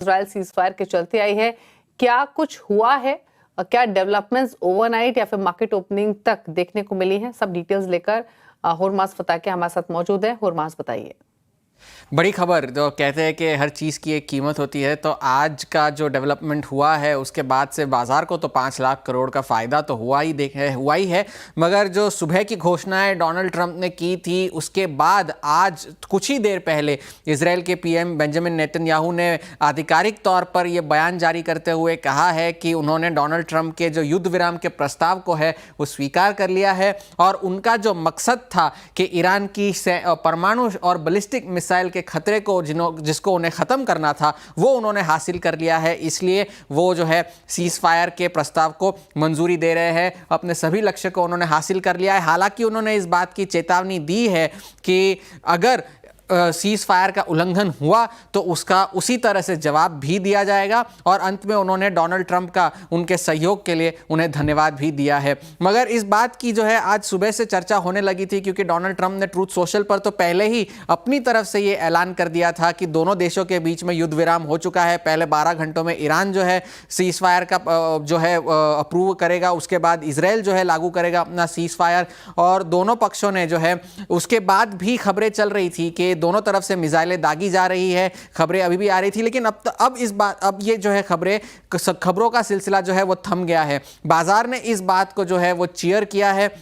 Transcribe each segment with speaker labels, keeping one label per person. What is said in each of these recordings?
Speaker 1: Israel ceasefire के चलते आई है। क्या कुछ हुआ है? क्या डेवलपमेंट्स ओवरनाइट या फिर मार्केट ओपनिंग तक देखने को मिली हैं? सब डिटेल्स लेकर हुरमास फताके हमारे साथ मौजूद है। हुरमास, बताइए।
Speaker 2: बड़ी खबर जो कहते हैं कि हर चीज़ की एक कीमत होती है, तो आज का जो डेवलपमेंट हुआ है उसके बाद से बाजार को तो 5 लाख करोड़ का फ़ायदा तो हुआ ही है। मगर जो सुबह की घोषणाएं डोनाल्ड ट्रंप ने की थी उसके बाद आज कुछ ही देर पहले इजराइल के पीएम बेंजामिन नेतन्याहू ने आधिकारिक तौर पर यह बयान जारी करते हुए कहा है कि उन्होंने डोनाल्ड ट्रंप के जो युद्ध विराम के प्रस्ताव को है वो स्वीकार कर लिया है और उनका जो मकसद था कि ईरान की परमाणु और बैलिस्टिक मिसाइल के खतरे को जिसको उन्हें ख़त्म करना था वो उन्होंने हासिल कर लिया है। इसलिए वो जो है सीज फायर के प्रस्ताव को मंजूरी दे रहे हैं। अपने सभी लक्ष्य को उन्होंने हासिल कर लिया है। हालांकि उन्होंने इस बात की चेतावनी दी है कि अगर सीज फायर का उल्लंघन हुआ तो उसका उसी तरह से जवाब भी दिया जाएगा। और अंत में उन्होंने डोनाल्ड ट्रंप का उनके सहयोग के लिए उन्हें धन्यवाद भी दिया है। मगर इस बात की जो है आज सुबह से चर्चा होने लगी थी, क्योंकि डोनाल्ड ट्रंप ने ट्रूथ सोशल पर तो पहले ही अपनी तरफ से ये ऐलान कर दिया था कि दोनों देशों के बीच में युद्ध विराम हो चुका है। पहले 12 घंटों में ईरान जो है सीज फायर का जो है अप्रूव करेगा, उसके बाद इजराइल जो है लागू करेगा अपना सीज फायर। और दोनों पक्षों ने जो है उसके बाद भी खबरें चल रही थी कि दोनों तरफ से मिसाइलें दागी जा रही है, खबरें अभी भी आ रही थी। लेकिन अब ये जो है खबरों का सिलसिला जो है वो थम गया है। बाजार ने इस बात को जो है वो चीयर किया है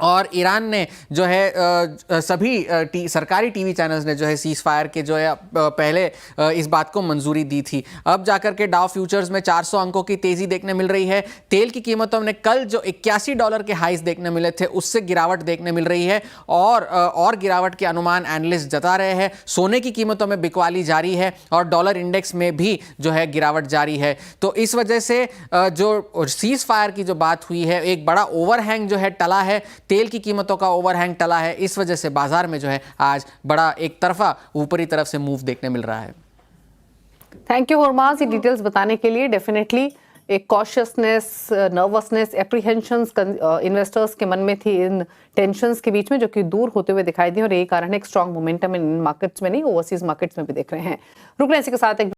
Speaker 2: और ईरान ने जो है सभी सरकारी टीवी चैनल्स ने जो है सीज फायर के जो है पहले इस बात को मंजूरी दी थी। अब जाकर के डाउ फ्यूचर्स में 400 अंकों की तेजी देखने मिल रही है। तेल की कीमतों में कल जो $81 के हाइस देखने मिले थे उससे गिरावट देखने मिल रही है और गिरावट के अनुमान एनालिस्ट जता रहे हैं। सोने की कीमतों में बिकवाली जारी है और डॉलर इंडेक्स में भी जो है गिरावट जारी है। तो इस वजह से जो सीज फायर की जो बात हुई है, एक बड़ा ओवरहैंग जो है टला है, तेल की कीमतों का ओवरहैंग टला है। इस वजह से बाजार में जो है आज बड़ा एक तरफा ऊपरी तरफ से मूव देखने मिल रहा है।
Speaker 1: थैंक यू हुरमास, ये डिटेल्स बताने के लिए। डेफिनेटली एक कॉशियसनेस, नर्वसनेस, एप्रीहेंशंस इन्वेस्टर्स के मन में थी इन टेंशंस के बीच में, जो कि दूर होते हुए दिखाई दी और यही कारण है एक स्ट्रॉन्ग मोमेंटम इन मार्केट्स में नहीं, ओवरसीज मार्केट्स में भी देख रहे हैं। रुक रहे हैं इसी के साथ एक